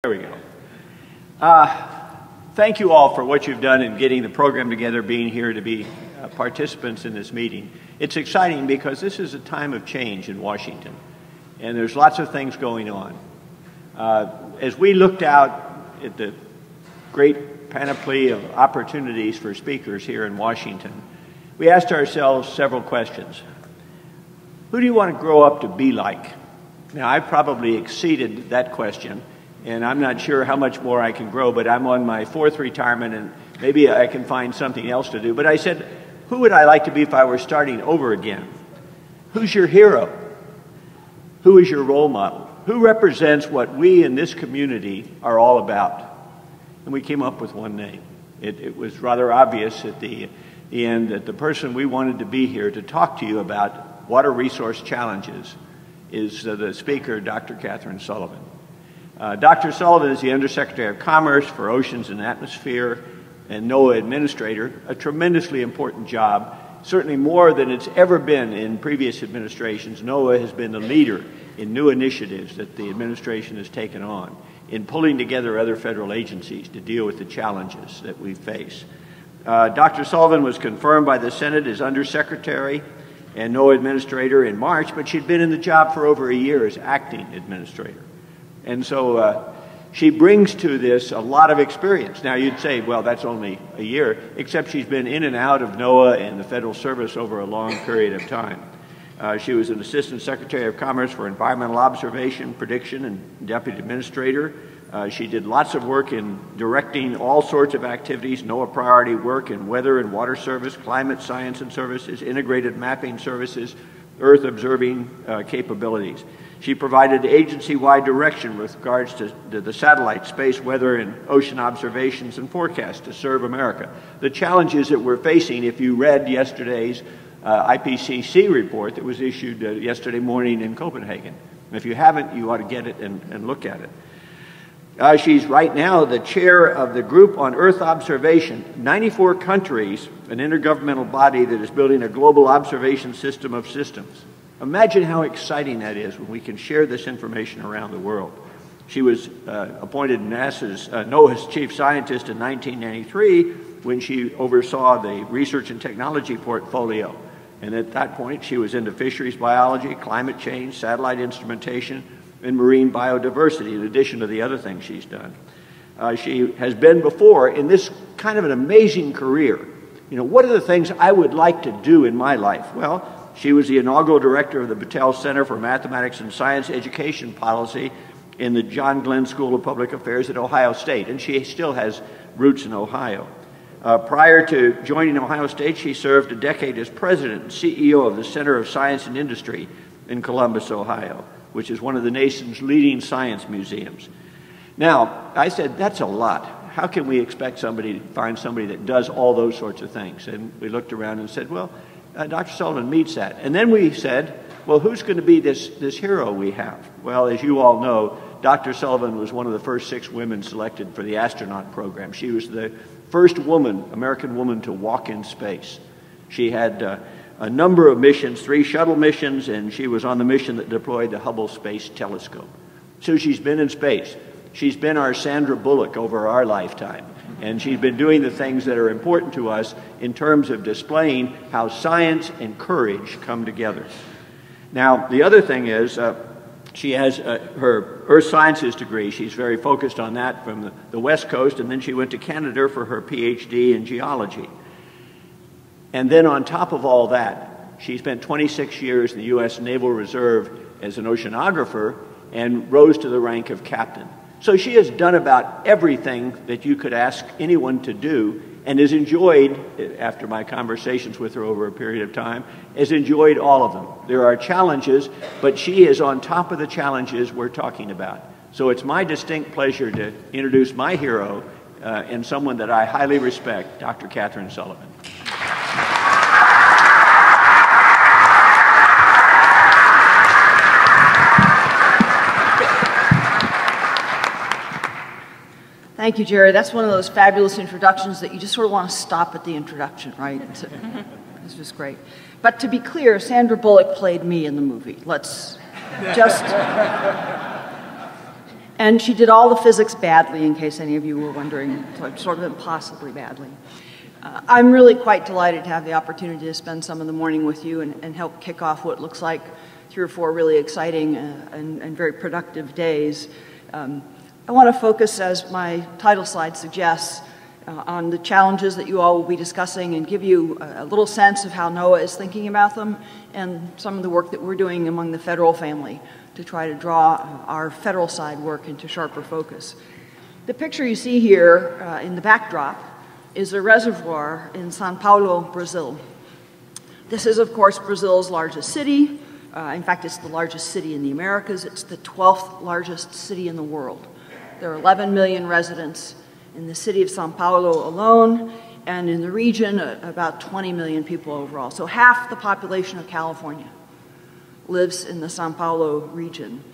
There we go. Thank you all for what you've done in getting the program together, being here to be participants in this meeting. It's exciting because this is a time of change in Washington, and there's lots of things going on. As we looked out at the great panoply of opportunities for speakers here in Washington, we asked ourselves several questions. Who do you want to grow up to be like? Now, I probably exceeded that question, and I'm not sure how much more I can grow, but I'm on my 4th retirement, and maybe I can find something else to do. But I said, who would I like to be if I were starting over again? Who's your hero? Who is your role model? Who represents what we in this community are all about? And we came up with one name. It was rather obvious at the end that the person we wanted to be here to talk to you about water resource challenges is the speaker, Dr. Kathryn Sullivan. Dr. Sullivan is the Undersecretary of Commerce for Oceans and Atmosphere and NOAA Administrator, a tremendously important job, certainly more than it's ever been in previous administrations. NOAA has been the leader in new initiatives that the administration has taken on in pulling together other federal agencies to deal with the challenges that we face. Dr. Sullivan was confirmed by the Senate as Undersecretary and NOAA Administrator in March, but she'd been in the job for over a year as Acting Administrator. And so she brings to this a lot of experience. Now you'd say, well, that's only a year, except she's been in and out of NOAA and the Federal Service over a long period of time. She was an Assistant Secretary of Commerce for Environmental Observation, Prediction, and Deputy Administrator. She did lots of work in directing all sorts of activities, NOAA priority work in weather and water service, climate science and services, integrated mapping services, Earth observing capabilities. She provided agency-wide direction with regards to the satellite, space, weather, and ocean observations and forecasts to serve America. The challenges that we're facing, if you read yesterday's IPCC report that was issued yesterday morning in Copenhagen. And if you haven't, you ought to get it and look at it. She's right now the chair of the Group on Earth Observation, 94 countries, an intergovernmental body that is building a global observation system of systems. Imagine how exciting that is when we can share this information around the world. She was appointed NOAA's chief scientist in 1993 when she oversaw the research and technology portfolio. And at that point, she was into fisheries biology, climate change, satellite instrumentation, and marine biodiversity, in addition to the other things she's done. She has been before in this kind of an amazing career. You know, what are the things I would like to do in my life? Well, she was the inaugural director of the Vital Center for Mathematics and Science Education Policy in the John Glenn School of Public Affairs at Ohio State, and she still has roots in Ohio. Prior to joining Ohio State, she served a decade as president and CEO of the Center of Science and Industry in Columbus, Ohio, which is one of the nation's leading science museums. Now, I said, that's a lot. How can we expect somebody to find somebody that does all those sorts of things? And we looked around and said, well, Dr. Sullivan meets that. And then we said, well, who's going to be this hero we have? Well, as you all know, Dr. Sullivan was one of the first 6 women selected for the astronaut program. She was the first woman, American woman, to walk in space. She had a number of missions, 3 shuttle missions, and she was on the mission that deployed the Hubble Space Telescope. So she's been in space. She's been our Sandra Bullock over our lifetime. And she's been doing the things that are important to us in terms of displaying how science and courage come together. Now, the other thing is she has her Earth Sciences degree. She's very focused on that from the West Coast, and then she went to Canada for her PhD in geology. And then on top of all that, she spent 26 years in the U.S. Naval Reserve as an oceanographer and rose to the rank of captain. So she has done about everything that you could ask anyone to do and has enjoyed, after my conversations with her over a period of time, has enjoyed all of them. There are challenges, but she is on top of the challenges we're talking about. So it's my distinct pleasure to introduce my hero and someone that I highly respect, Dr. Kathryn Sullivan. Thank you, Jerry. That's one of those fabulous introductions that you just sort of want to stop at the introduction, right? This was great. But to be clear, Sandra Bullock played me in the movie. Let's just And she did all the physics badly, in case any of you were wondering, sort of impossibly badly. I'm really quite delighted to have the opportunity to spend some of the morning with you and help kick off what looks like 3 or 4 really exciting and very productive days. I want to focus, as my title slide suggests, on the challenges that you all will be discussing and give you a little sense of how NOAA is thinking about them and some of the work that we're doing among the federal family to try to draw our federal side work into sharper focus. The picture you see here in the backdrop is a reservoir in São Paulo, Brazil. This is, of course, Brazil's largest city. In fact, it's the largest city in the Americas. It's the 12th largest city in the world. There are 11 million residents in the city of São Paulo alone, and in the region, about 20 million people overall. So half the population of California lives in the São Paulo region.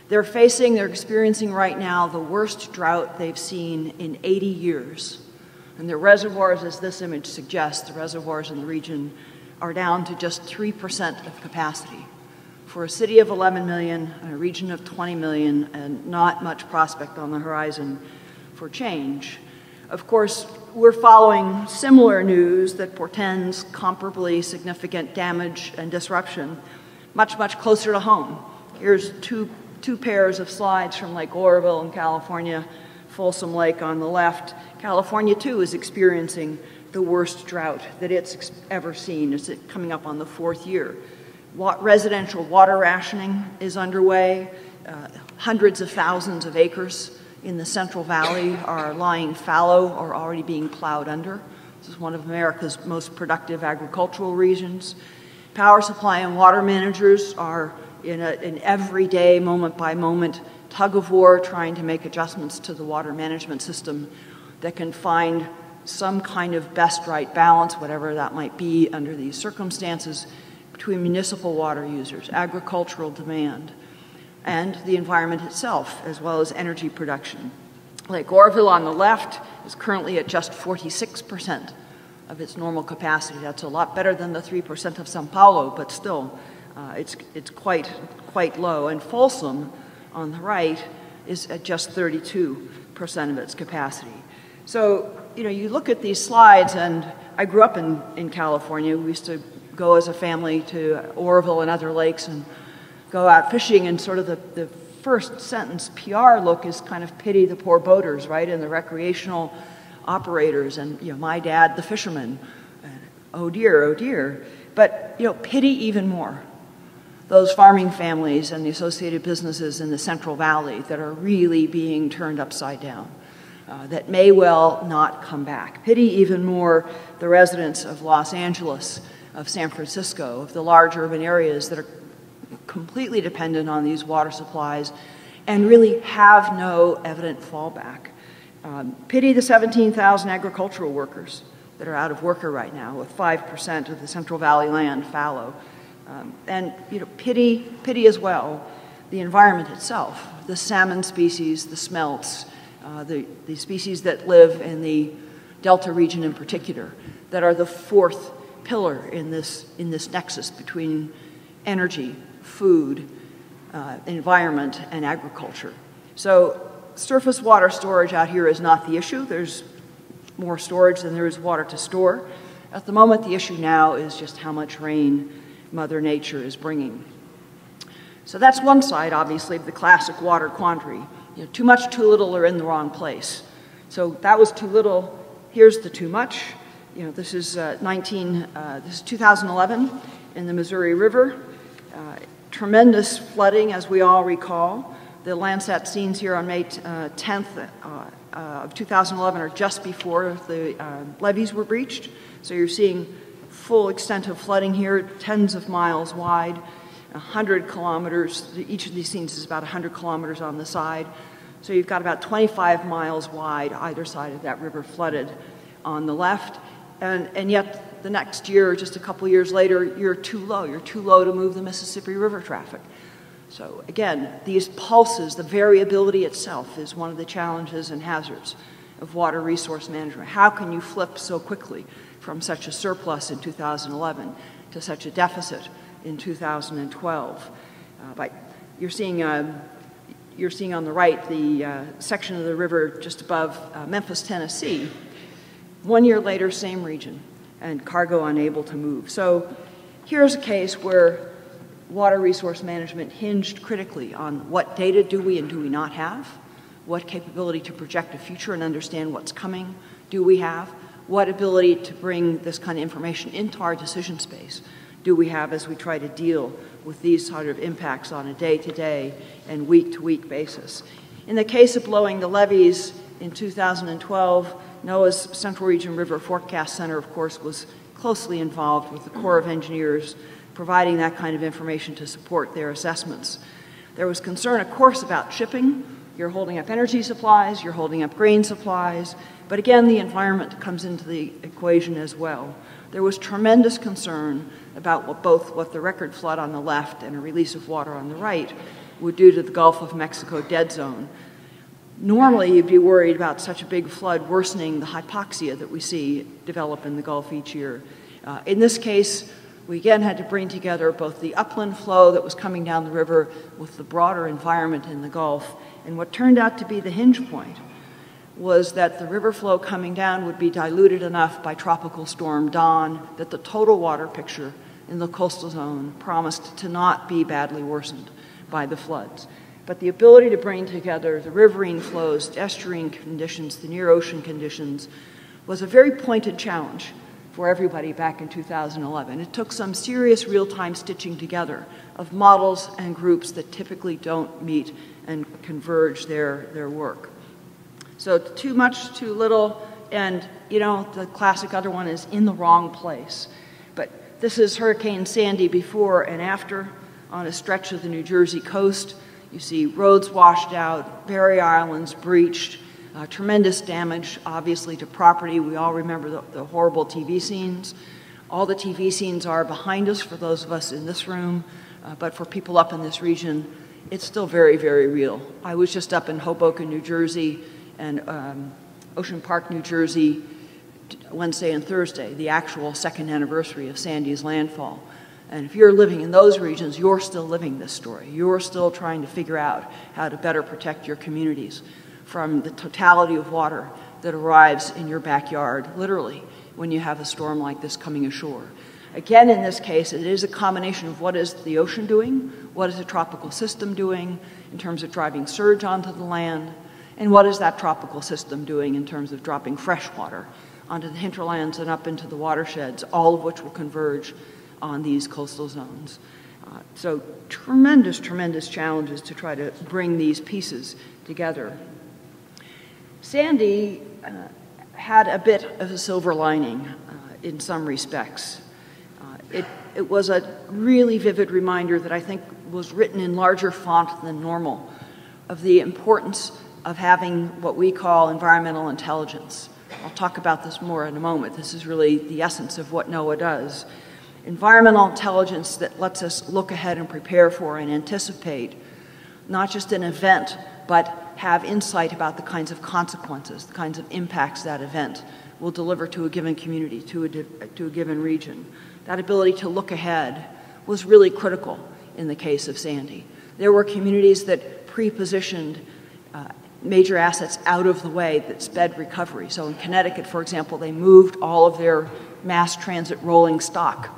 They're experiencing right now the worst drought they've seen in 80 years. And their reservoirs, as this image suggests, the reservoirs in the region are down to just 3% of capacity. For a city of 11 million, a region of 20 million, and not much prospect on the horizon for change. Of course, we're following similar news that portends comparably significant damage and disruption much, much closer to home. Here's two pairs of slides from Lake Oroville in California, Folsom Lake on the left. California, too, is experiencing the worst drought that it's ever seen. It's coming up on the 4th year. Residential water rationing is underway. Hundreds of thousands of acres in the Central Valley are lying fallow or already being plowed under. This is one of America's most productive agricultural regions. Power supply and water managers are in an everyday, moment-by-moment tug-of-war trying to make adjustments to the water management system that can find some kind of best right balance, whatever that might be under these circumstances, between municipal water users, agricultural demand, and the environment itself, as well as energy production. Lake Oroville on the left is currently at just 46% of its normal capacity. That's a lot better than the 3% of São Paulo, but still, it's quite low. And Folsom, on the right, is at just 32% of its capacity. So, you look at these slides, and I grew up in California. We used to go as a family to Oroville and other lakes and go out fishing, and sort of the first sentence PR look is kind of pity the poor boaters, right, and the recreational operators, and my dad, the fisherman, oh dear. But pity even more those farming families and the associated businesses in the Central Valley that are really being turned upside down, that may well not come back. Pity even more the residents of Los Angeles, of San Francisco, of the large urban areas that are completely dependent on these water supplies and really have no evident fallback. Pity the 17,000 agricultural workers that are out of work right now, with 5% of the Central Valley land fallow. And pity as well the environment itself, the salmon species, the smelts, the species that live in the Delta region in particular, that are the 4th pillar in this nexus between energy, food, environment, and agriculture. So surface water storage out here is not the issue. There's more storage than there is water to store. At the moment, the issue now is just how much rain Mother Nature is bringing. So that's one side, obviously, of the classic water quandary. Too much, too little, or in the wrong place. So that was too little. Here's the too much. This is 2011 in the Missouri River. Tremendous flooding, as we all recall. The Landsat scenes here on May 10th of 2011 are just before the levees were breached. So you're seeing full extent of flooding here, tens of miles wide, 100 kilometers. Each of these scenes is about 100 kilometers on the side. So you've got about 25 miles wide, either side of that river flooded on the left. And yet the next year, just a couple years later, you're too low. You're too low to move the Mississippi River traffic. So again, these pulses, the variability itself is one of the challenges and hazards of water resource management. How can you flip so quickly from such a surplus in 2011 to such a deficit in 2012? But you're seeing you're seeing on the right the section of the river just above Memphis, Tennessee. 1 year later, same region, and cargo unable to move. So here's a case where water resource management hinged critically on what data do we and do we not have, what capability to project a future and understand what's coming do we have, what ability to bring this kind of information into our decision space do we have as we try to deal with these sort of impacts on a day-to-day and week-to-week basis. In the case of blowing the levees in 2012, NOAA's Central Region River Forecast Center, of course, was closely involved with the Corps of Engineers providing that kind of information to support their assessments. There was concern, of course, about shipping. You're holding up energy supplies, you're holding up grain supplies, but again, the environment comes into the equation as well. There was tremendous concern about what the record flood on the left and a release of water on the right would do to the Gulf of Mexico dead zone. Normally, you'd be worried about such a big flood worsening the hypoxia that we see develop in the Gulf each year. In this case, we again had to bring together both the upland flow that was coming down the river with the broader environment in the Gulf, and what turned out to be the hinge point was that the river flow coming down would be diluted enough by Tropical Storm Don that the total water picture in the coastal zone promised to not be badly worsened by the floods. But the ability to bring together the riverine flows, the estuarine conditions, the near ocean conditions was a very pointed challenge for everybody back in 2011. It took some serious real-time stitching together of models and groups that typically don't meet and converge their work. So too much, too little, and you know, the classic other one is in the wrong place. But this is Hurricane Sandy before and after on a stretch of the New Jersey coast. You see roads washed out, barrier islands breached, tremendous damage, obviously, to property. We all remember the horrible TV scenes. All the TV scenes are behind us for those of us in this room, but for people up in this region, it's still very, very real. I was just up in Hoboken, New Jersey, and Ocean Park, New Jersey, Wednesday and Thursday, the actual second anniversary of Sandy's landfall. And if you're living in those regions, you're still living this story. You're still trying to figure out how to better protect your communities from the totality of water that arrives in your backyard, literally, when you have a storm like this coming ashore. Again, in this case, it is a combination of what is the ocean doing, what is the tropical system doing in terms of driving surge onto the land, and what is that tropical system doing in terms of dropping fresh water onto the hinterlands and up into the watersheds, all of which will converge on these coastal zones. So tremendous, tremendous challenges to try to bring these pieces together. Sandy had a bit of a silver lining in some respects. It was a really vivid reminder that I think was written in larger font than normal of the importance of having what we call environmental intelligence. I'll talk about this more in a moment. This is really the essence of what NOAA does. Environmental intelligence that lets us look ahead and prepare for and anticipate not just an event, but have insight about the kinds of consequences, the kinds of impacts that event will deliver to a given community, to a given region. That ability to look ahead was really critical in the case of Sandy. There were communities that pre-positioned major assets out of the way that sped recovery. So in Connecticut, for example, they moved all of their mass transit rolling stock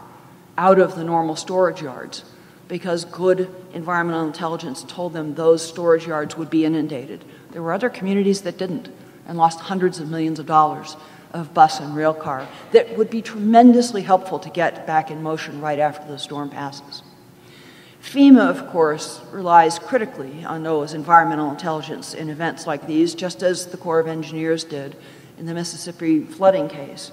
out of the normal storage yards because good environmental intelligence told them those storage yards would be inundated. There were other communities that didn't and lost hundreds of millions of dollars of bus and rail car that would be tremendously helpful to get back in motion right after the storm passes. FEMA, of course, relies critically on NOAA's environmental intelligence in events like these, just as the Corps of Engineers did in the Mississippi flooding case.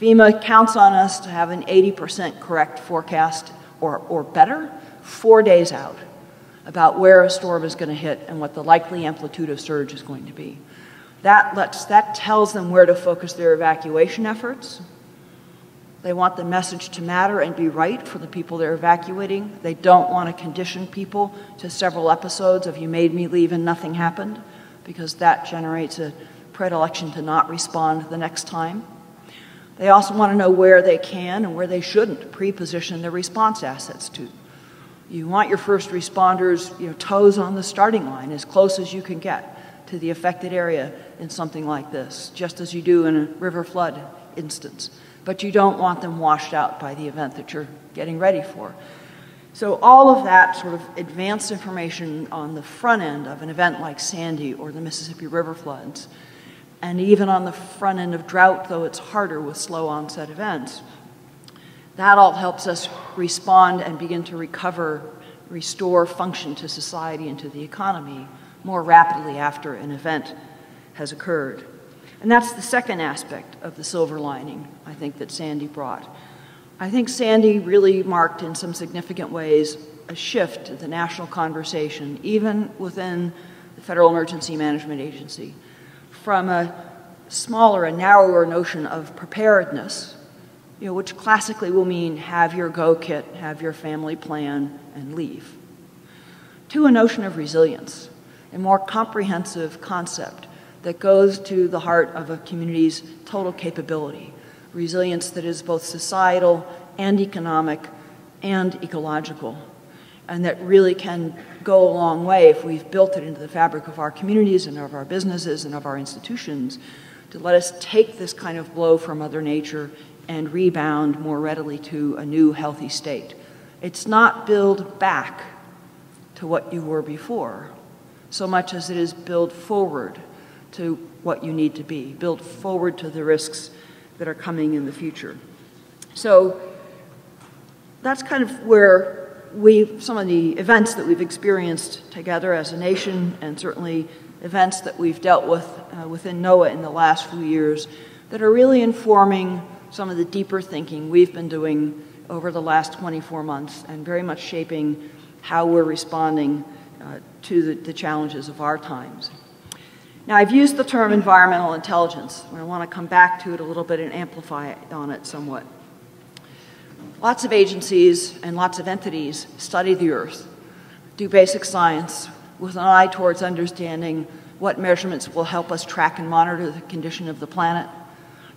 FEMA counts on us to have an 80% correct forecast or better 4 days out about where a storm is going to hit and what the likely amplitude of surge is going to be. That tells them where to focus their evacuation efforts. They want the message to matter and be right for the people they're evacuating. They don't want to condition people to several episodes of "you made me leave and nothing happened," because that generates a predilection to not respond the next time. They also want to know where they can and where they shouldn't pre-position their response assets to. You want your first responders, toes on the starting line, as close as you can get to the affected area in something like this, just as you do in a river flood instance. But you don't want them washed out by the event that you're getting ready for. So all of that sort of advanced information on the front end of an event like Sandy or the Mississippi River floods, and even on the front end of drought, though it's harder with slow onset events, that all helps us respond and begin to recover, restore function to society and to the economy more rapidly after an event has occurred. And that's the second aspect of the silver lining, I think, that Sandy brought. I think Sandy really marked in some significant ways a shift to the national conversation, even within the Federal Emergency Management Agency, from a smaller and narrower notion of preparedness, which classically will mean have your go kit, have your family plan, and leave, to a notion of resilience, a more comprehensive concept that goes to the heart of a community's total capability, resilience that is both societal and economic and ecological, and that really can go a long way if we've built it into the fabric of our communities and of our businesses and of our institutions to let us take this kind of blow from Mother Nature and rebound more readily to a new healthy state. It's not build back to what you were before, so much as it is build forward to what you need to be, build forward to the risks that are coming in the future. So that's kind of where some of the events that we've experienced together as a nation, and certainly events that we've dealt with within NOAA in the last few years, that are really informing some of the deeper thinking we've been doing over the last 24 months and very much shaping how we're responding to the challenges of our times. Now, I've used the term environmental intelligence, and I want to come back to it a little bit and amplify on it somewhat. Lots of agencies and lots of entities study the Earth, do basic science with an eye towards understanding what measurements will help us track and monitor the condition of the planet,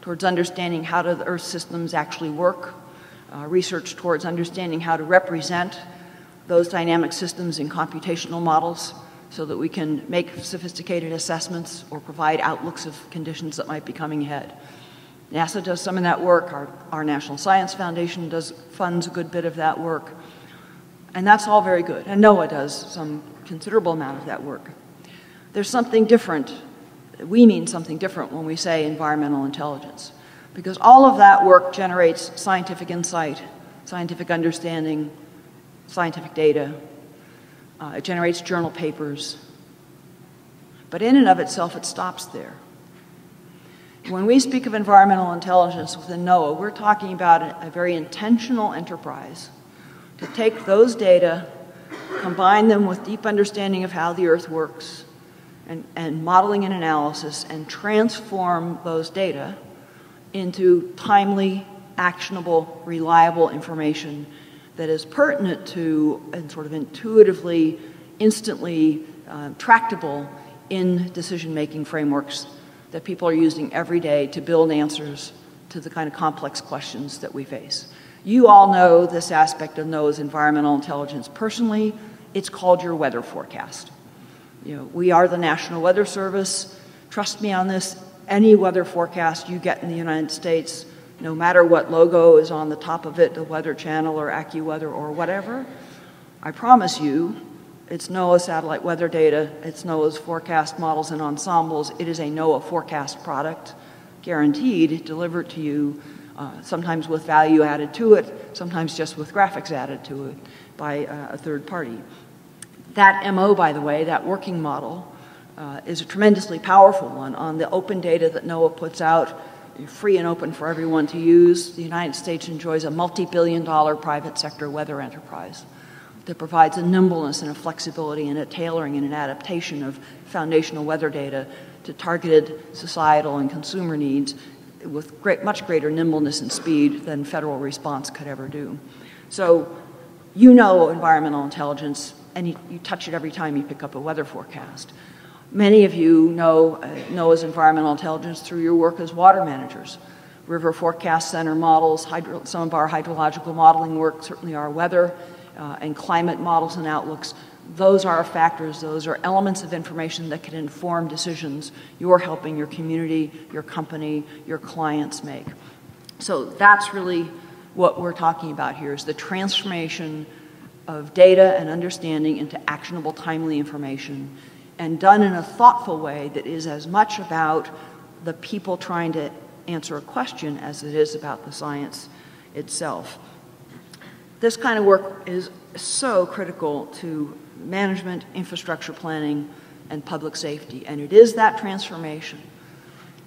towards understanding how do the Earth systems actually work, research towards understanding how to represent those dynamic systems in computational models so that we can make sophisticated assessments or provide outlooks of conditions that might be coming ahead. NASA does some of that work. Our National Science Foundation funds a good bit of that work. And that's all very good. And NOAA does some considerable amount of that work. There's something different. We mean something different when we say environmental intelligence, because all of that work generates scientific insight, scientific understanding, scientific data. It generates journal papers. But in and of itself, it stops there. When we speak of environmental intelligence within NOAA, we're talking about a very intentional enterprise to take those data, combine them with deep understanding of how the Earth works, and modeling and analysis, and transform those data into timely, actionable, reliable information that is pertinent to and sort of intuitively, instantly tractable in decision-making frameworks that people are using every day to build answers to the kind of complex questions that we face. You all know this aspect of NOAA's environmental intelligence personally. It's called your weather forecast. We are the National Weather Service. Trust me on this, any weather forecast you get in the United States, no matter what logo is on the top of it, the Weather Channel or AccuWeather or whatever, I promise you, it's NOAA satellite weather data, it's NOAA's forecast models and ensembles, it is a NOAA forecast product, guaranteed, delivered to you, sometimes with value added to it, sometimes just with graphics added to it by a third party. That MO, by the way, that working model, is a tremendously powerful one on the open data that NOAA puts out, free and open for everyone to use. The United States enjoys a multi-billion-dollar private sector weather enterprise that provides a nimbleness and a flexibility and a tailoring and an adaptation of foundational weather data to targeted societal and consumer needs with much greater nimbleness and speed than federal response could ever do. So you know environmental intelligence, and you touch it every time you pick up a weather forecast. Many of you know NOAA's environmental intelligence through your work as water managers. River Forecast Center models, some of our hydrological modeling work, certainly our weather and climate models and outlooks. Those are factors, those are elements of information that can inform decisions you're helping your community, your company, your clients make. So that's really what we're talking about here, is the transformation of data and understanding into actionable, timely information, and done in a thoughtful way that is as much about the people trying to answer a question as it is about the science itself. This kind of work is so critical to management, infrastructure planning, and public safety, and it is that transformation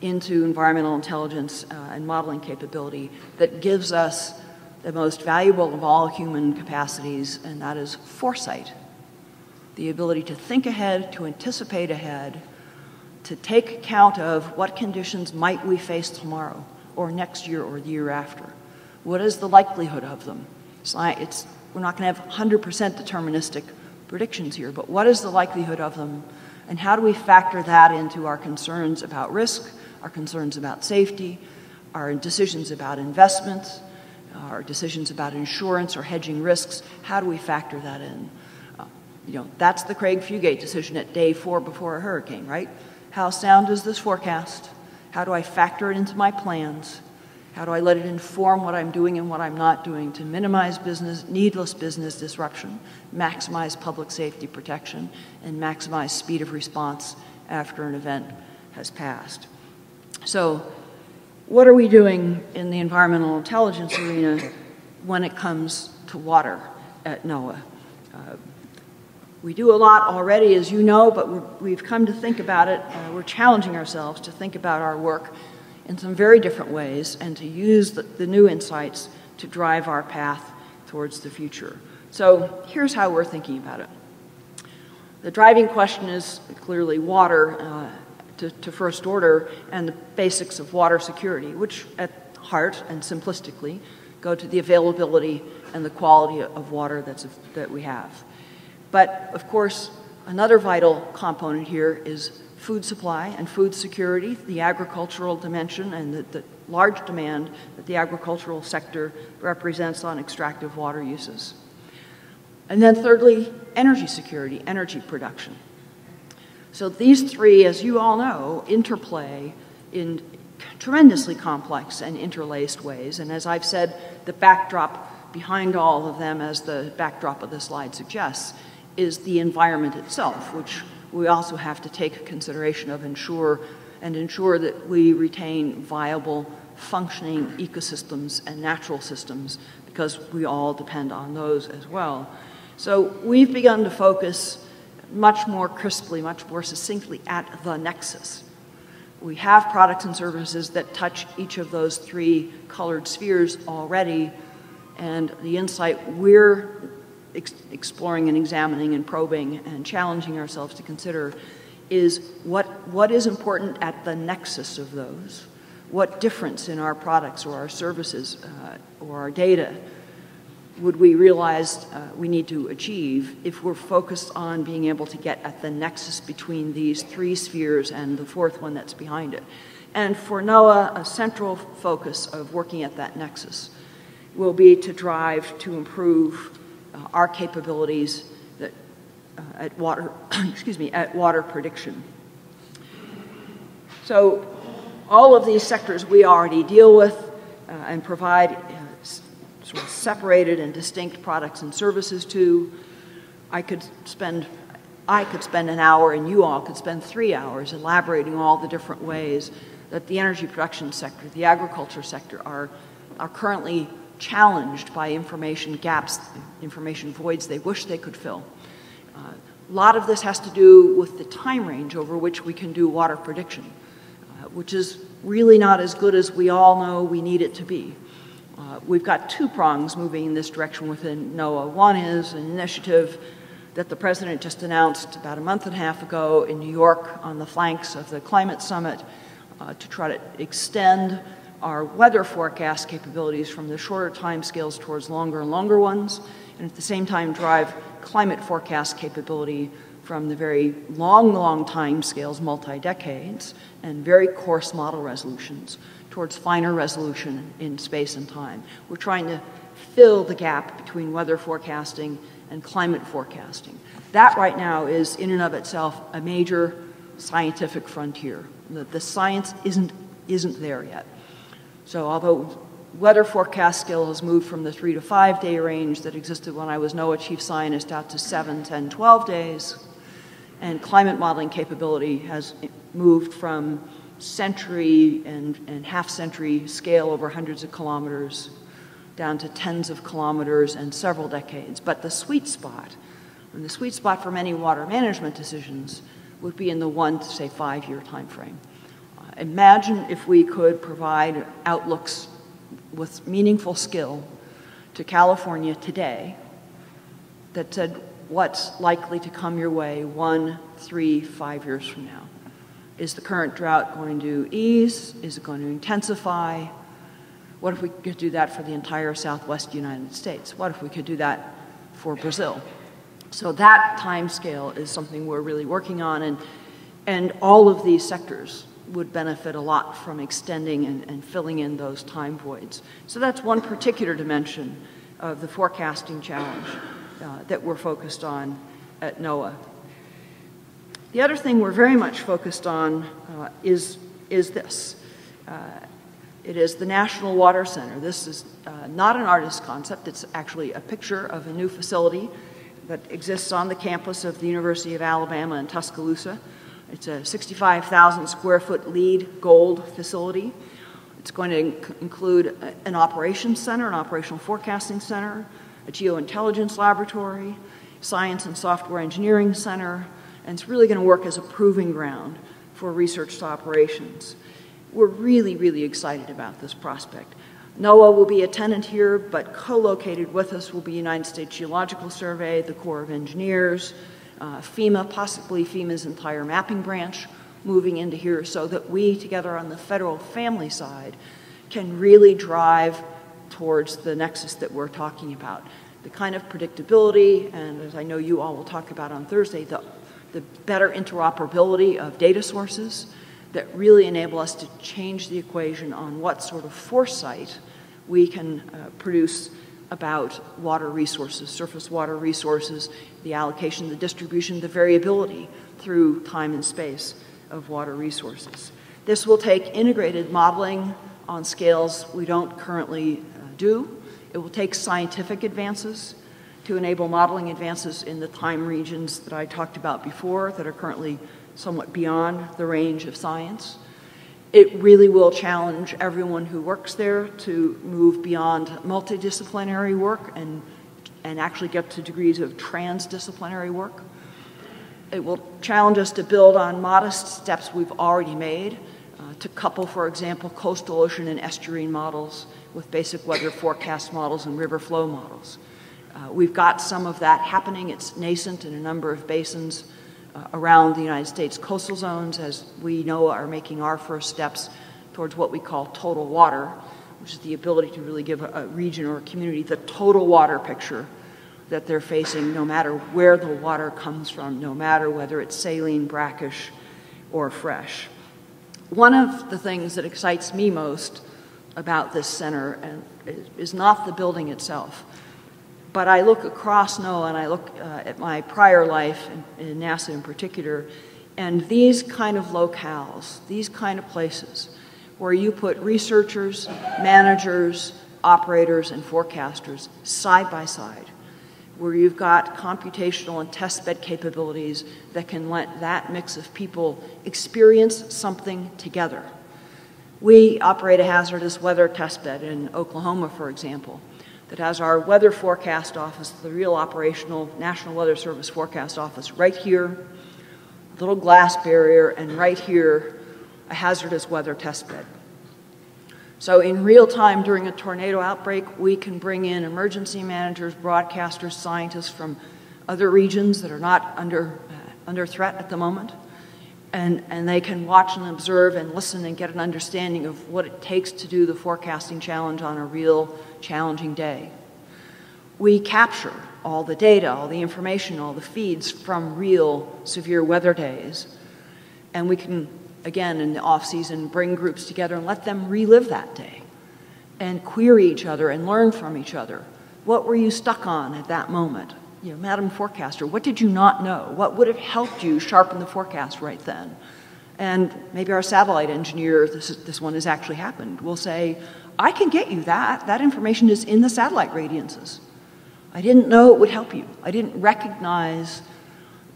into environmental intelligence and modeling capability that gives us the most valuable of all human capacities, and that is foresight. The ability to think ahead, to anticipate ahead, to take account of what conditions might we face tomorrow, or next year, or the year after. What is the likelihood of them? We're not going to have 100% deterministic predictions here, but what is the likelihood of them, and how do we factor that into our concerns about risk, our concerns about safety, our decisions about investments, our decisions about insurance or hedging risks? How do we factor that in? That's the Craig Fugate decision at day 4 before a hurricane, right? How sound is this forecast? How do I factor it into my plans? How do I let it inform what I'm doing and what I'm not doing to minimize needless business disruption, maximize public safety protection, and maximize speed of response after an event has passed? So what are we doing in the environmental intelligence arena when it comes to water at NOAA? We do a lot already, as you know, but we've come to think about it. We're challenging ourselves to think about our work in some very different ways and to use the new insights to drive our path towards the future. So here's how we're thinking about it. The driving question is clearly water to first order, and the basics of water security, which at heart and simplistically go to the availability and the quality of water that we have. But of course, another vital component here is food supply and food security, the agricultural dimension, and the large demand that the agricultural sector represents on extractive water uses. And then thirdly, energy security, energy production. So these three, as you all know, interplay in tremendously complex and interlaced ways. And as I've said, the backdrop behind all of them, as the backdrop of the slide suggests, is the environment itself, which we also have to take consideration of ensure that we retain viable, functioning ecosystems and natural systems, because we all depend on those as well. So we've begun to focus much more crisply, much more succinctly at the nexus. We have products and services that touch each of those three colored spheres already, and the insight we're exploring and examining and probing and challenging ourselves to consider is what is important at the nexus of those. What difference in our products or our services or our data would we realize we need to achieve if we're focused on being able to get at the nexus between these three spheres and the fourth one that's behind it? And for NOAA, a central focus of working at that nexus will be to drive to improve our capabilities at water, at water prediction. So all of these sectors we already deal with and provide sort of separated and distinct products and services to. I could spend an hour, and you all could spend 3 hours elaborating all the different ways that the energy production sector, the agriculture sector are currently challenged by information gaps, information voids they wish they could fill. A lot of this has to do with the time range over which we can do water prediction, which is really not as good as we all know we need it to be. We've got two prongs moving in this direction within NOAA. One is an initiative that the President just announced about a month and a half ago in New York on the flanks of the climate summit to try to extend our weather forecast capabilities from the shorter timescales towards longer and longer ones, and at the same time drive climate forecast capability from the very long time scales, multi-decades, and very coarse model resolutions towards finer resolution in space and time. We're trying to fill the gap between weather forecasting and climate forecasting. That right now is in and of itself a major scientific frontier. The science isn't there yet. So although weather forecast skill has moved from the 3 to 5 day range that existed when I was NOAA chief scientist out to 7, 10, 12 days, and climate modeling capability has moved from century and half-century scale over hundreds of kilometers down to tens of kilometers and several decades. But the sweet spot, and the sweet spot for many water management decisions, would be in the 1 to, say, 5 year time frame. Imagine if we could provide outlooks with meaningful skill to California today that said what's likely to come your way 1, 3, 5 years from now. Is the current drought going to ease? Is it going to intensify? What if we could do that for the entire Southwest United States? What if we could do that for Brazil? So that time scale is something we're really working on, and all of these sectors would benefit a lot from extending and filling in those time voids. So that's one particular dimension of the forecasting challenge that we're focused on at NOAA. The other thing we're very much focused on is this. It is the National Water Center. This is not an artist's concept. It's actually a picture of a new facility that exists on the campus of the University of Alabama in Tuscaloosa. It's a 65,000 square foot LEED gold facility. It's going to include an operations center, an operational forecasting center, a geointelligence laboratory, science and software engineering center, and it's really going to work as a proving ground for research to operations. We're really excited about this prospect. NOAA will be a tenant here, but co-located with us will be United States Geological Survey, the Corps of Engineers, FEMA, possibly FEMA's entire mapping branch moving into here so that we, together on the federal family side, can really drive towards the nexus that we're talking about. The kind of predictability, and as I know you all will talk about on Thursday, the better interoperability of data sources that really enable us to change the equation on what sort of foresight we can produce about water resources, surface water resources, the allocation, the distribution, the variability through time and space of water resources. This will take integrated modeling on scales we don't currently do. It will take scientific advances to enable modeling advances in the time regions that I talked about before that are currently somewhat beyond the range of science. It really will challenge everyone who works there to move beyond multidisciplinary work and actually get to degrees of transdisciplinary work. It will challenge us to build on modest steps we've already made, to couple, for example, coastal ocean and estuarine models with basic weather forecast models and river flow models. We've got some of that happening. It's nascent in a number of basins around the United States coastal zones, as we know are making our first steps towards what we call total water, which is the ability to really give a region or a community the total water picture that they're facing, no matter where the water comes from, no matter whether it's saline, brackish, or fresh. One of the things that excites me most about this center is not the building itself, but I look across NOAA and I look at my prior life, in NASA in particular, and these kind of locales, these kind of places where you put researchers, managers, operators, and forecasters side by side, where you've got computational and testbed capabilities that can let that mix of people experience something together. We operate a hazardous weather testbed in Oklahoma, for example, that has our weather forecast office, the real operational National Weather Service forecast office right here, a little glass barrier, and right here, a hazardous weather testbed. So in real time during a tornado outbreak, we can bring in emergency managers, broadcasters, scientists from other regions that are not under threat at the moment, and they can watch and observe and listen and get an understanding of what it takes to do the forecasting challenge on a real challenging day. We capture all the data, all the information, all the feeds from real severe weather days. And we can, again, in the off-season, bring groups together and let them relive that day and query each other and learn from each other. What were you stuck on at that moment? You know, Madam Forecaster, what did you not know? What would have helped you sharpen the forecast right then? And maybe our satellite engineer, this one has actually happened, will say, I can get you that. That information is in the satellite radiances. I didn't know it would help you. I didn't recognize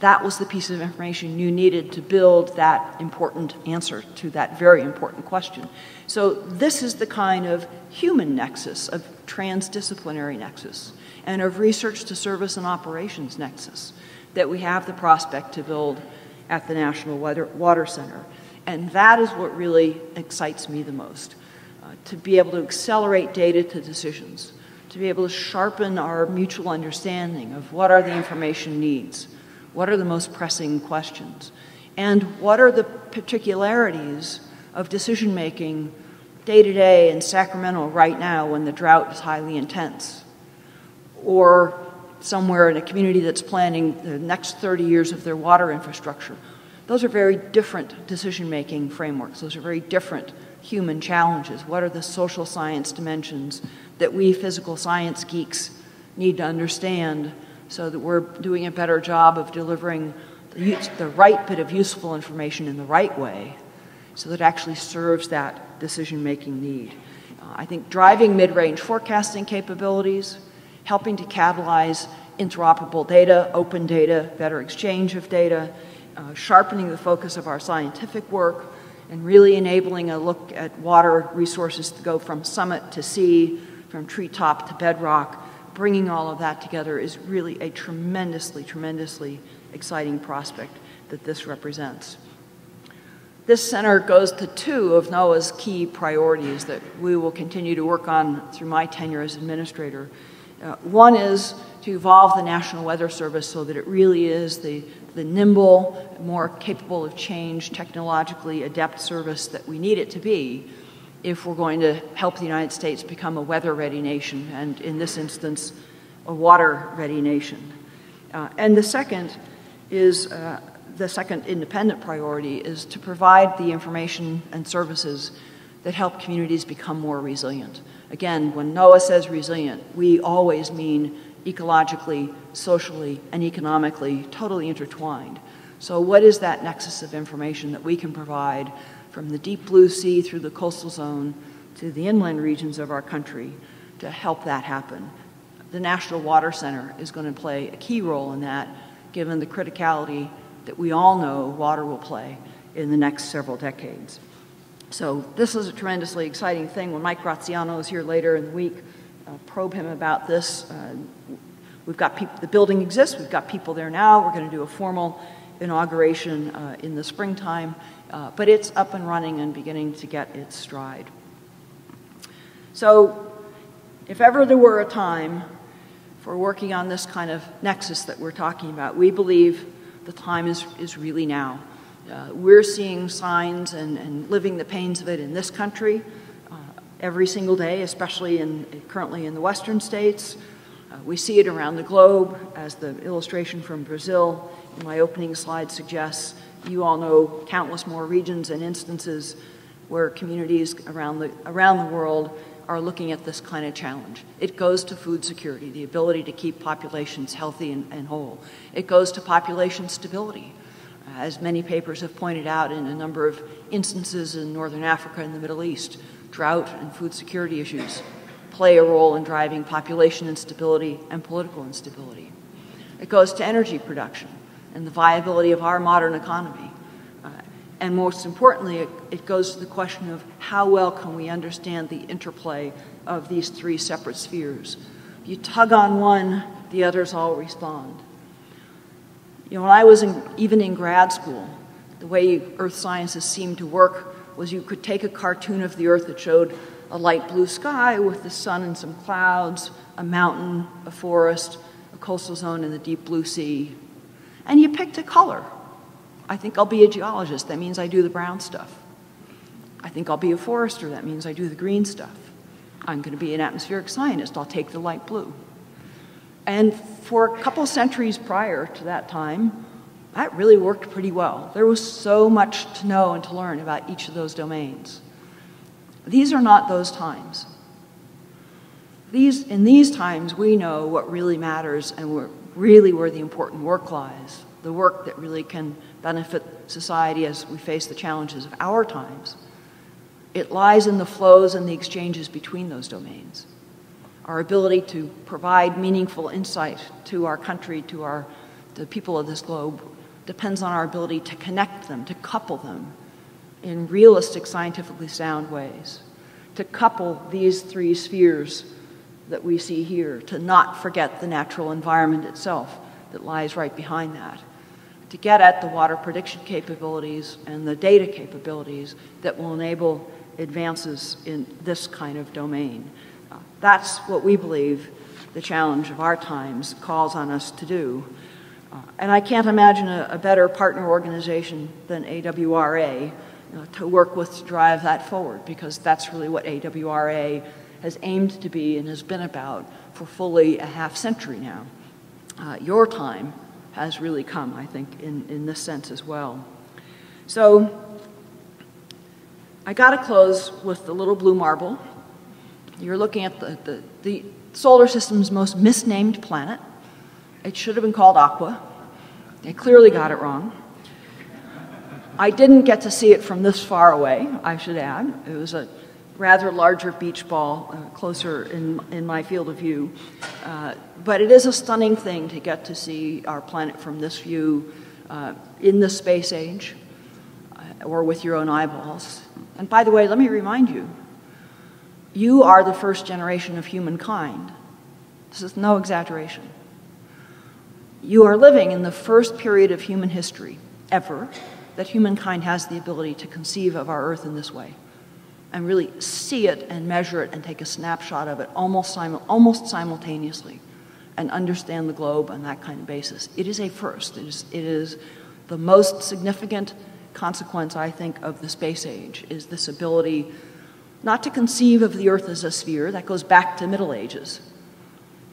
that was the piece of information you needed to build that important answer to that very important question. So this is the kind of human nexus, of transdisciplinary nexus, and of research to service and operations nexus that we have the prospect to build at the National Water Center. And that is what really excites me the most, to be able to accelerate data to decisions, to be able to sharpen our mutual understanding of what are the information needs, what are the most pressing questions, and what are the particularities of decision-making day-to-day in Sacramento right now when the drought is highly intense, or somewhere in a community that's planning the next 30 years of their water infrastructure. Those are very different decision-making frameworks. Those are very different human challenges. What are the social science dimensions that we physical science geeks need to understand so that we're doing a better job of delivering the right bit of useful information in the right way so that it actually serves that decision-making need. I think driving mid-range forecasting capabilities, helping to catalyze interoperable data, open data, better exchange of data, sharpening the focus of our scientific work, and really enabling a look at water resources to go from summit to sea, from treetop to bedrock. Bringing all of that together is really a tremendously, tremendously exciting prospect that this represents. This center goes to two of NOAA's key priorities that we will continue to work on through my tenure as administrator. One is to evolve the National Weather Service so that it really is the nimble, more capable of change, technologically adept service that we need it to be if we're going to help the United States become a weather-ready nation, and in this instance, a water-ready nation. And the second is, the second independent priority is to provide the information and services that help communities become more resilient. Again, when NOAA says resilient, we always mean ecologically, socially, and economically totally intertwined. So what is that nexus of information that we can provide from the deep blue sea through the coastal zone to the inland regions of our country to help that happen? The National Water Center is going to play a key role in that, given the criticality that we all know water will play in the next several decades. So this is a tremendously exciting thing. When Mike Graziano is here later in the week, probe him about this. We've got people, the building exists, we've got people there now. We're going to do a formal inauguration in the springtime, but it's up and running and beginning to get its stride. So if ever there were a time for working on this kind of nexus that we're talking about, we believe the time is really now. We're seeing signs and living the pains of it in this country every single day, especially currently in the western states. We see it around the globe, as the illustration from Brazil in my opening slide suggests. You all know countless more regions and instances where communities around the world are looking at this kind of challenge. It goes to food security, the ability to keep populations healthy and whole. It goes to population stability. As many papers have pointed out in a number of instances in Northern Africa and the Middle East, drought and food security issues play a role in driving population instability and political instability. It goes to energy production and the viability of our modern economy. And most importantly, it goes to the question of how well can we understand the interplay of these three separate spheres. If you tug on one, the others all respond. You know, when I was even in grad school, the way earth sciences seemed to work was you could take a cartoon of the earth that showed a light blue sky with the sun and some clouds, a mountain, a forest, a coastal zone, and the deep blue sea, and you picked a color. I think I'll be a geologist. That means I do the brown stuff. I think I'll be a forester. That means I do the green stuff. I'm going to be an atmospheric scientist. I'll take the light blue. And for a couple centuries prior to that time, that really worked pretty well. There was so much to know and to learn about each of those domains. These are not those times. In these times, we know what really matters and really where the important work lies, the work that really can benefit society as we face the challenges of our times. It lies in the flows and the exchanges between those domains. Our ability to provide meaningful insight to our country, to the people of this globe, depends on our ability to connect them, to couple them in realistic, scientifically sound ways, to couple these three spheres that we see here, to not forget the natural environment itself that lies right behind that, to get at the water prediction capabilities and the data capabilities that will enable advances in this kind of domain. That's what we believe the challenge of our times calls on us to do. And I can't imagine a better partner organization than AWRA to work with to drive that forward, because that's really what AWRA has aimed to be and has been about for fully a half-century now. Your time has really come, I think, in this sense as well. So I got to close with the little blue marble. You're looking at the solar system's most misnamed planet. It should have been called Aqua. They clearly got it wrong. I didn't get to see it from this far away, I should add. It was a rather larger beach ball closer in my field of view. But it is a stunning thing to get to see our planet from this view in the space age or with your own eyeballs. And by the way, let me remind you, you are the first generation of humankind. This is no exaggeration. You are living in the first period of human history ever that humankind has the ability to conceive of our Earth in this way and really see it and measure it and take a snapshot of it almost simultaneously and understand the globe on that kind of basis. It is a first. It is the most significant consequence, I think, of the space age, is this ability not to conceive of the Earth as a sphere, that goes back to Middle Ages,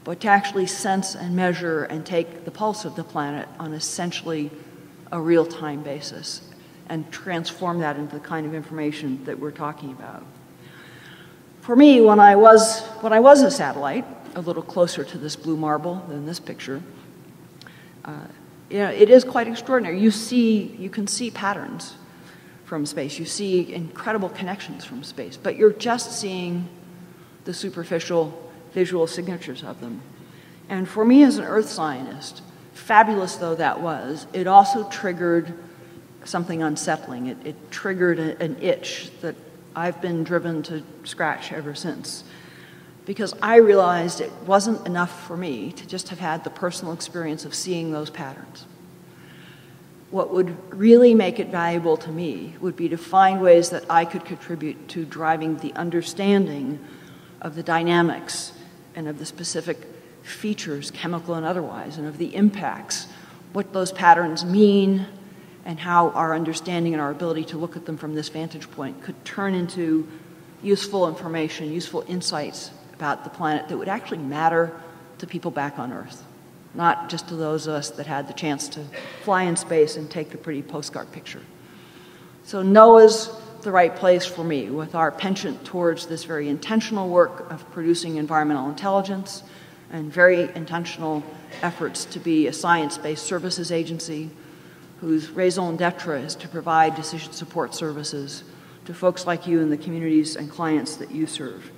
but to actually sense and measure and take the pulse of the planet on essentially a real-time basis and transform that into the kind of information that we're talking about. For me, when I was a satellite, a little closer to this blue marble than this picture, it is quite extraordinary. You can see patterns from space. You see incredible connections from space, but you're just seeing the superficial visual signatures of them. And for me as an Earth scientist, fabulous though that was, it also triggered something unsettling. It triggered an itch that I've been driven to scratch ever since. Because I realized it wasn't enough for me to just have had the personal experience of seeing those patterns. What would really make it valuable to me would be to find ways that I could contribute to driving the understanding of the dynamics and of the specific features, chemical and otherwise, and of the impacts, what those patterns mean, and how our understanding and our ability to look at them from this vantage point could turn into useful information, useful insights about the planet that would actually matter to people back on Earth, not just to those of us that had the chance to fly in space and take the pretty postcard picture. So NOAA's the right place for me, with our penchant towards this very intentional work of producing environmental intelligence and very intentional efforts to be a science-based services agency whose raison d'etre is to provide decision support services to folks like you and the communities and clients that you serve.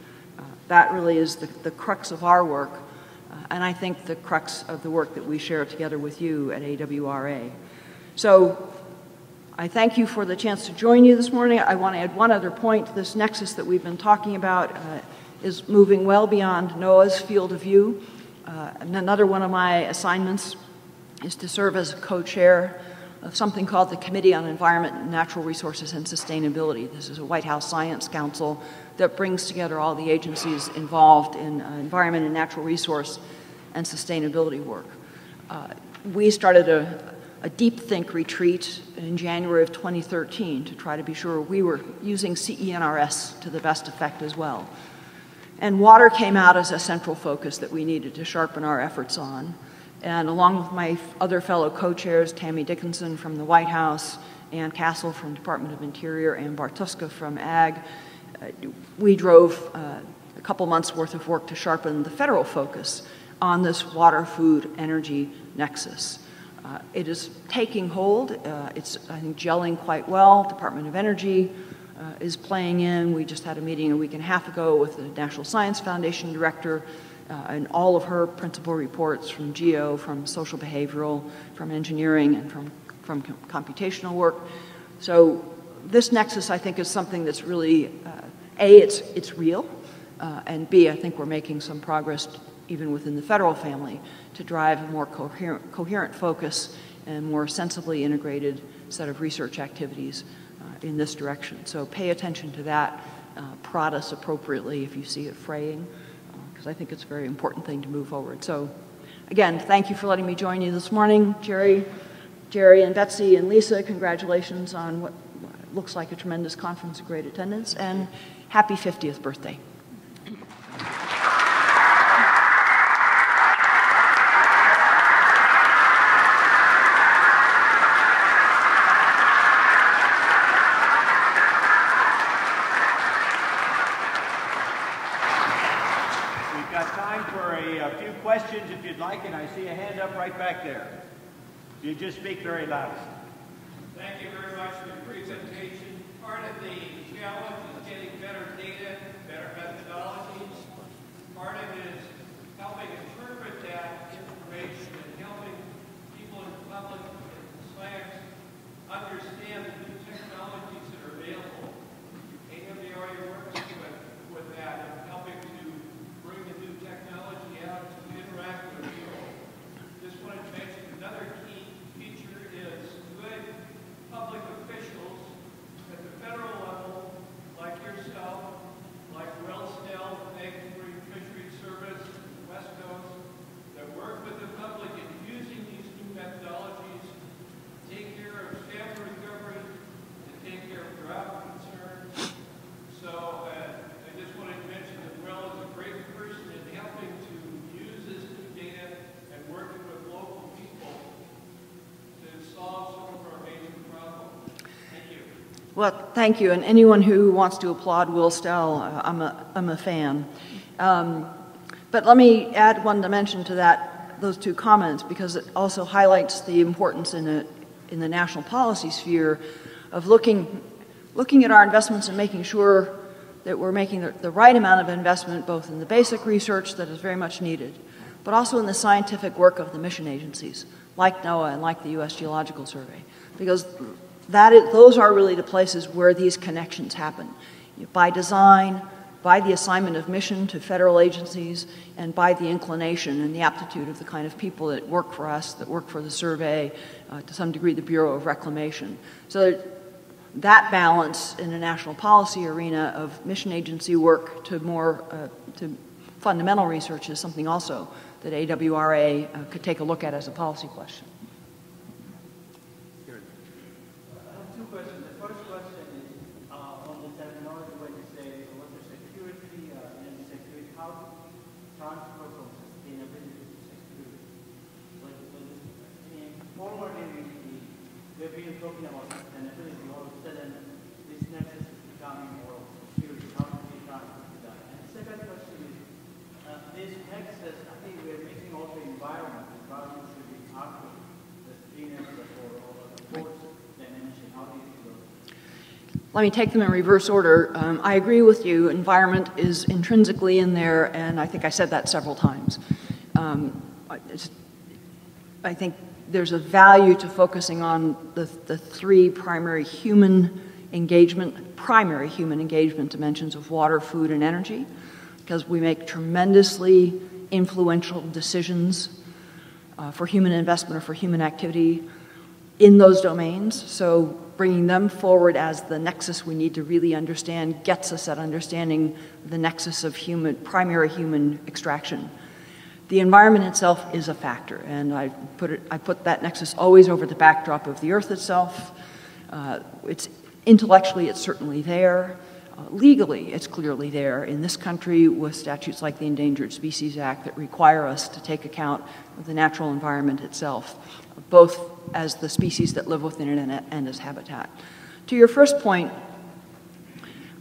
That really is the crux of our work, and I think the crux of the work that we share together with you at AWRA. So I thank you for the chance to join you this morning. I want to add one other point. This nexus that we've been talking about is moving well beyond NOAA's field of view. And another one of my assignments is to serve as co-chair of something called the Committee on Environment, Natural Resources, and Sustainability. This is a White House Science Council that brings together all the agencies involved in environment and natural resource and sustainability work. We started a deep think retreat in January of 2013 to try to be sure we were using CENRS to the best effect as well. And water came out as a central focus that we needed to sharpen our efforts on. And along with my other fellow co-chairs, Tammy Dickinson from the White House, Ann Castle from Department of Interior, and Bartuska from Ag, we drove a couple months worth of work to sharpen the federal focus on this water, food, energy nexus. It is taking hold. It's, I think, gelling quite well. Department of Energy is playing in. We just had a meeting a week and a half ago with the National Science Foundation director and all of her principal reports from geo, from social behavioral, from engineering, and from computational work. So this nexus, I think, is something that's really, A, it's real, and B, I think we're making some progress even within the federal family to drive a more coherent focus and more sensibly integrated set of research activities in this direction. So pay attention to that, prod us appropriately if you see it fraying, because I think it's a very important thing to move forward. So again, thank you for letting me join you this morning. Jerry and Betsy and Lisa, congratulations on what looks like a tremendous conference of great attendance, and happy 50th birthday. Questions if you'd like, and I see a hand up right back there. You just speak very loud. Thank you very much for the presentation. Part of the challenge is getting better data, better methodologies. Part of it is helping interpret that information and helping people in the public and science understand the new technologies that are available. AWRA works with that and helping to bring the new technology out to interact with people. Just wanted to mention another key feature is good public officials at the federal level, like yourself, like Wellsdale, Thanks for Your Fisheries Service, West Coast, that work with the public in using these new methodologies to take care of sample recovery, to take care of drought concerns. So I just wanted to mention that Will is a great person in helping to use this new data and working with local people to solve some of our major problems. Thank you. Well, thank you. And anyone who wants to applaud Will Stell, I'm a fan. But let me add one dimension to those two comments, because it also highlights the importance in the national policy sphere of looking at our investments and making sure that we're making the right amount of investment both in the basic research that is very much needed, but also in the scientific work of the mission agencies, like NOAA and like the U.S. Geological Survey, because those are really the places where these connections happen. By design, by the assignment of mission to federal agencies, and by the inclination and the aptitude of the kind of people that work for us, that work for the survey, to some degree the Bureau of Reclamation. So that balance in the national policy arena of mission agency work to more to fundamental research is something also that AWRA could take a look at as a policy question. I have two questions. The first question is on the terminology when you say water security, energy security, how do we transfer from sustainability to security? Formerly, we've been talking about sustainability. All of a sudden, this nexus is becoming more security. How do we transfer to that? And the second question is, this nexus, I think we're missing also environment. Environment should be after the cleaners or the fourth dimension. How do you do those? Let me take them in reverse order. I agree with you. Environment is intrinsically in there, and I think I said that several times. I think there's a value to focusing on the three primary human engagement dimensions of water, food, and energy, because we make tremendously influential decisions for human investment or for human activity in those domains. So bringing them forward as the nexus we need to really understand gets us at understanding the nexus of primary human extraction. The environment itself is a factor, and I put that nexus always over the backdrop of the Earth itself. Intellectually, it's certainly there. Legally, it's clearly there in this country with statutes like the Endangered Species Act that require us to take account of the natural environment itself, both as the species that live within it and as habitat. To your first point,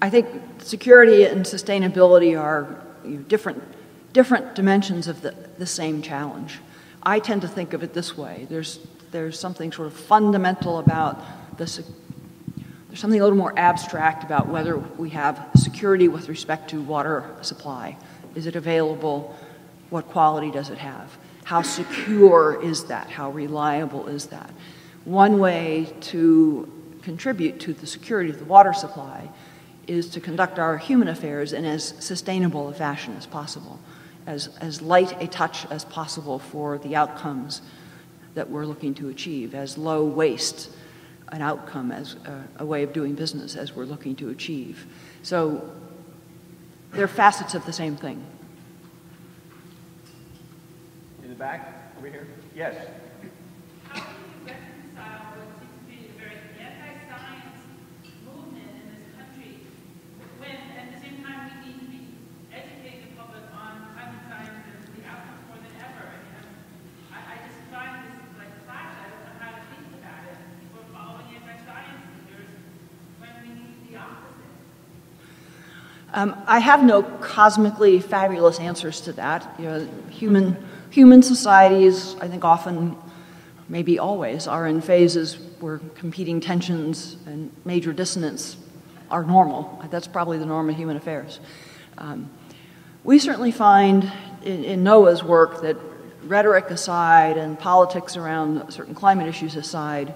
I think security and sustainability are different dimensions of the same challenge. I tend to think of it this way. There's something sort of fundamental about this. There's something a little more abstract about whether we have security with respect to water supply. Is it available? What quality does it have? How secure is that? How reliable is that? One way to contribute to the security of the water supply is to conduct our human affairs in as sustainable a fashion as possible, as light a touch as possible for the outcomes that we're looking to achieve, as low waste an outcome, as a way of doing business as we're looking to achieve. So they're facets of the same thing. In the back, over here? Yes. How do you reconcile what seems to be a very anti-science movement in this country when, at the same time, we need to be educating the public on climate science and the outcomes more than ever? I just find this like a clash. I don't know how to think about it. People are following anti-science leaders when we need the opposite. I have no cosmically fabulous answers to that. Human societies, I think often, maybe always, are in phases where competing tensions and major dissonance are normal. That's probably the norm of human affairs. We certainly find in NOAA's work that rhetoric aside and politics around certain climate issues aside,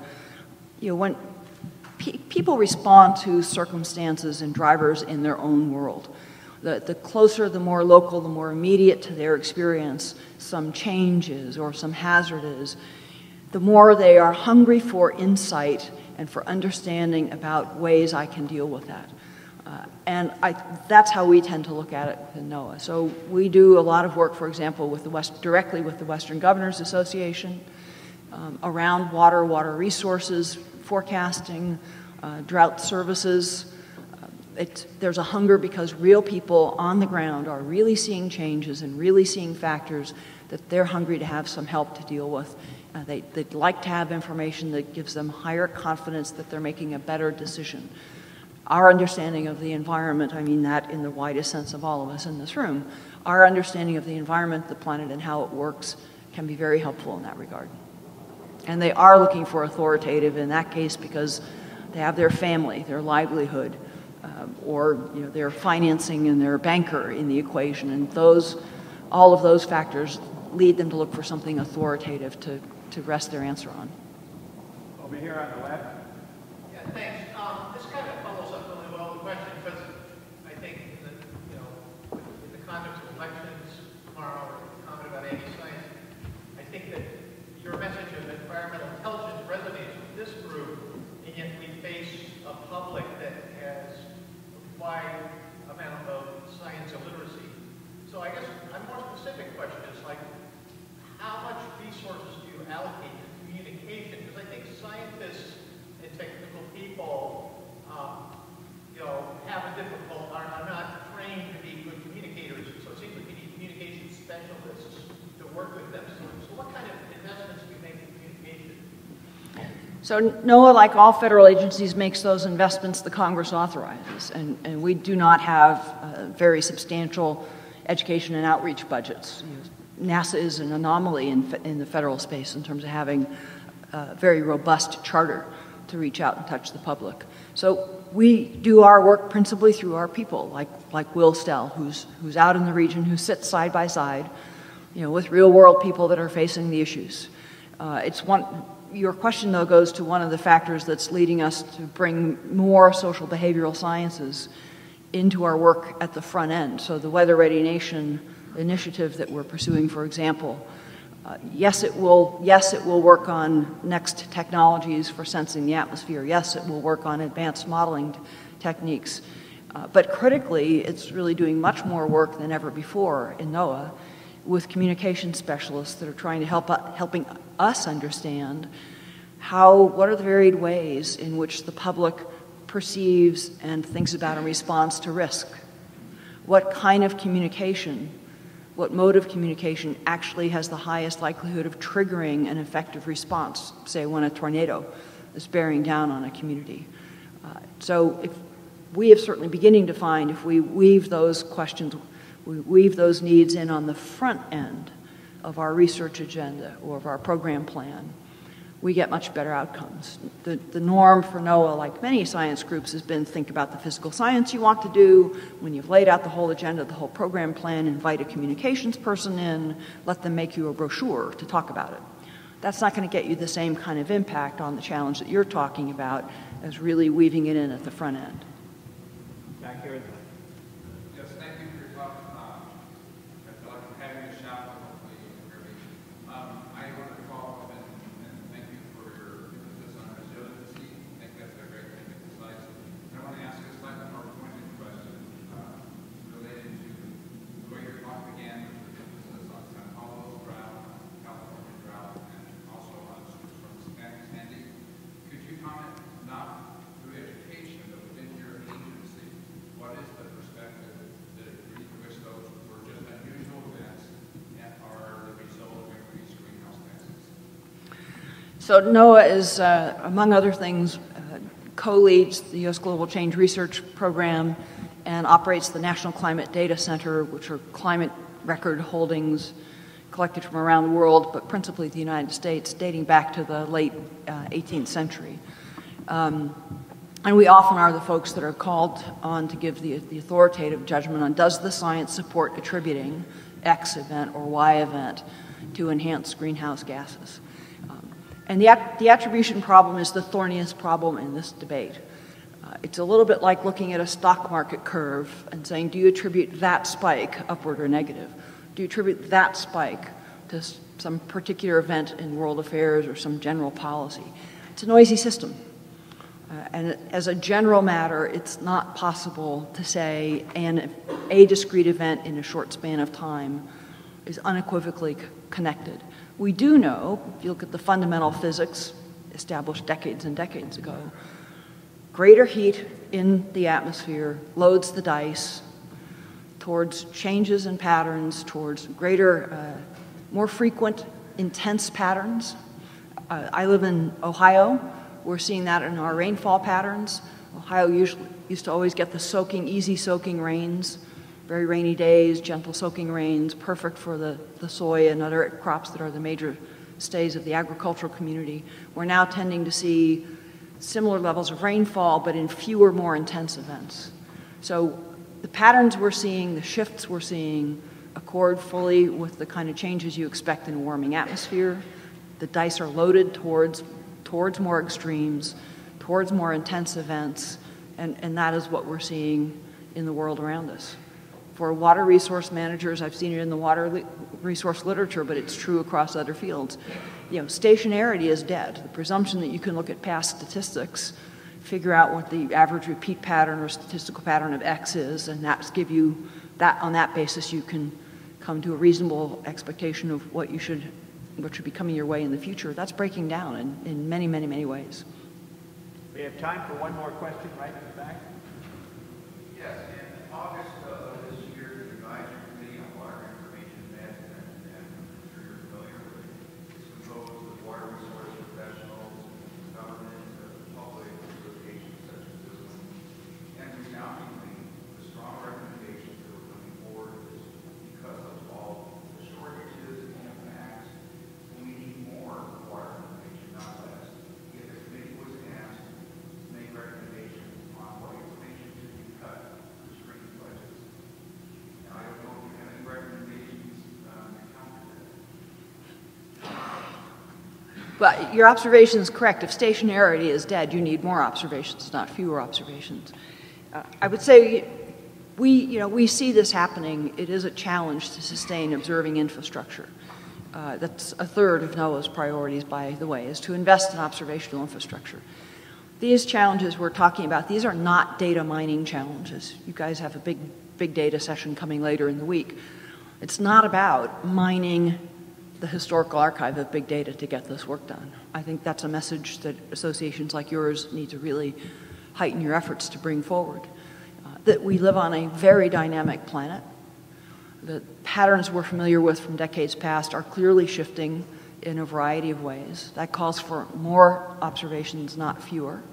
when people respond to circumstances and drivers in their own world. The closer, the more local, the more immediate to their experience some change is or some hazard is, the more they are hungry for insight and for understanding about ways I can deal with that. And that's how we tend to look at it within NOAA. So we do a lot of work, for example, directly with the Western Governors Association around water resources, forecasting, drought services. There's a hunger because real people on the ground are really seeing changes and really seeing factors that they're hungry to have some help to deal with. They'd like to have information that gives them higher confidence that they're making a better decision. Our understanding of the environment, I mean that in the widest sense of all of us in this room, our understanding of the environment, the planet, and how it works can be very helpful in that regard. And they are looking for authoritative in that case because they have their family, their livelihood, or their financing and their banker in the equation, and all of those factors lead them to look for something authoritative to rest their answer on. Over here on the left. Yeah, thanks. This kind of follows up really well the question because I think that, in the context of elections tomorrow, comment about anti-science, I think that your message of environmental intelligence resonates with this group, and yet we face a public that has a wide amount of science illiteracy. So I guess a more specific question is how much resources do you allocate to communication? Because I think scientists and technical people, are not trained to be good communicators. So it seems like you need communication specialists to work with them. So what kind of investments do you make in communication? So NOAA, like all federal agencies, makes those investments the Congress authorizes, and we do not have very substantial education and outreach budgets. NASA is an anomaly in the federal space in terms of having a very robust charter to reach out and touch the public. So we do our work principally through our people, like Will Stell, who's out in the region, who sits side by side, with real world people that are facing the issues. Your question, though, goes to one of the factors that's leading us to bring more social behavioral sciences into our work at the front end. So the Weather Ready Nation initiative that we're pursuing, for example, yes, it will work on next technologies for sensing the atmosphere. Yes, it will work on advanced modeling techniques. But critically, it's really doing much more work than ever before in NOAA with communication specialists that are trying to helping us understand what are the varied ways in which the public perceives and thinks about in response to risk. What kind of communication, what mode of communication actually has the highest likelihood of triggering an effective response, say when a tornado is bearing down on a community. So if we have certainly beginning to find if we weave those questions, we weave those needs in on the front end of our research agenda or of our program plan, we get much better outcomes. The norm for NOAA, like many science groups, has been think about the physical science you want to do. When you've laid out the whole agenda, the whole program plan, invite a communications person in, let them make you a brochure to talk about it. That's not going to get you the same kind of impact on the challenge that you're talking about as really weaving it in at the front end. Back here. Yes, thank you for your talk. I feel like I'm having a shout, hopefully you can hear me. I want to follow up and thank you for your emphasis on resiliency. I think that's a great thing to emphasize. And I want to ask a slightly more pointed question related to the way your talk began with emphasis on San Paulo's drought, California drought, and also on Superstorm Sandy. Could you comment not through education, but within your agency, what is the perspective that agrees with those were just unusual events and are the result of increased greenhouse gases? So NOAA is, among other things, co-leads the U.S. Global Change Research Program and operates the National Climate Data Center, which are climate record holdings collected from around the world, but principally the United States, dating back to the late 18th century. And we often are the folks that are called on to give the authoritative judgment on does the science support attributing X event or Y event to enhance greenhouse gases. And the attribution problem is the thorniest problem in this debate. It's a little bit like looking at a stock market curve and saying, do you attribute that spike upward or negative? Do you attribute that spike to some particular event in world affairs or some general policy? It's a noisy system. And as a general matter, it's not possible to say a discrete event in a short span of time is unequivocally connected. We do know, if you look at the fundamental physics established decades and decades ago, greater heat in the atmosphere loads the dice towards changes in patterns, towards greater, more frequent, intense patterns. I live in Ohio. We're seeing that in our rainfall patterns. Ohio used to always get the soaking, easy soaking rains, very rainy days, gentle soaking rains, perfect for the soy and other crops that are the major stays of the agricultural community. We're now tending to see similar levels of rainfall, but in fewer, more intense events. So the patterns we're seeing, the shifts we're seeing, accord fully with the kind of changes you expect in a warming atmosphere. The dice are loaded towards more extremes, towards more intense events, and that is what we're seeing in the world around us. For water resource managers, I've seen it in the water resource literature, but it's true across other fields. You know, stationarity is dead. The presumption that you can look at past statistics, figure out what the average repeat pattern or statistical pattern of X is, and that's give you that, on that basis you can come to a reasonable expectation of what should be coming your way in the future. That's breaking down in many, many, many ways. We have time for one more question right in the back. Yes, in August of this year, the Advisory Committee on Water Information Management, and I'm sure you're familiar with it, is composed of water resource professionals, government, public associations such as this one. And resoundingly, the strong recommendations that were coming forward is because of all the shortages and impacts, we need more water information, not less. If the committee was asked to make recommendations on what information should be cut for screening budgets. Now, I don't know if you have any recommendations to counter that. But your observation is correct. If stationarity is dead, you need more observations, not fewer observations. I would say we see this happening. It is a challenge to sustain observing infrastructure. That's a third of NOAA's priorities, by the way, is to invest in observational infrastructure. These challenges we're talking about, these are not data mining challenges. You guys have a big data session coming later in the week. It's not about mining the historical archive of big data to get this work done. I think that's a message that associations like yours need to really heighten your efforts to bring forward. That we live on a very dynamic planet. The patterns we're familiar with from decades past are clearly shifting in a variety of ways. That calls for more observations, not fewer.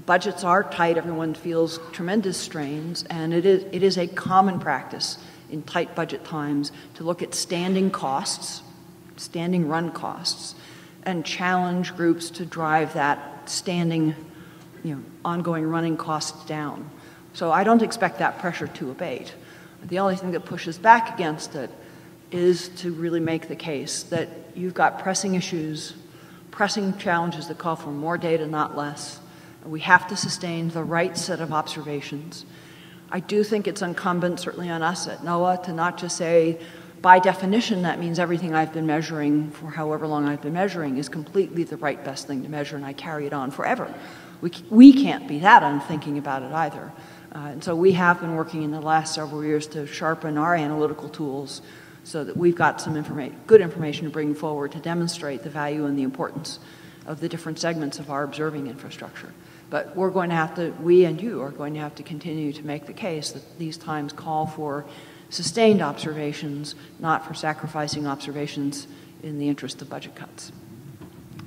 Budgets are tight, everyone feels tremendous strains, and it is a common practice in tight budget times to look at standing costs, standing run costs, and challenge groups to drive that standing, ongoing running costs down. So I don't expect that pressure to abate. The only thing that pushes back against it is to really make the case that you've got pressing issues, pressing challenges that call for more data, not less. We have to sustain the right set of observations. I do think it's incumbent, certainly on us at NOAA, to not just say, by definition, that means everything I've been measuring for however long I've been measuring is completely the right best thing to measure, and I carry it on forever. We can't be that unthinking about it either. And so we have been working in the last several years to sharpen our analytical tools so that we've got some good information to bring forward to demonstrate the value and the importance of the different segments of our observing infrastructure. But we're going to have to, we and you are going to have to continue to make the case that these times call for sustained observations, not for sacrificing observations in the interest of budget cuts.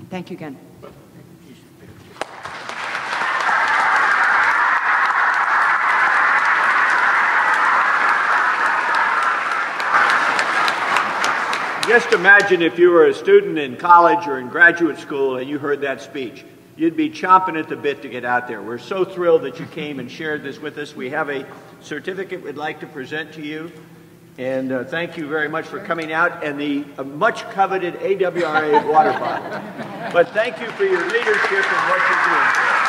Thank you again. Just imagine if you were a student in college or in graduate school and you heard that speech. You'd be chomping at the bit to get out there. We're so thrilled that you came and shared this with us. We have a certificate we'd like to present to you. And thank you very much for coming out, and the much coveted AWRA water bottle. But thank you for your leadership and what you're doing for us.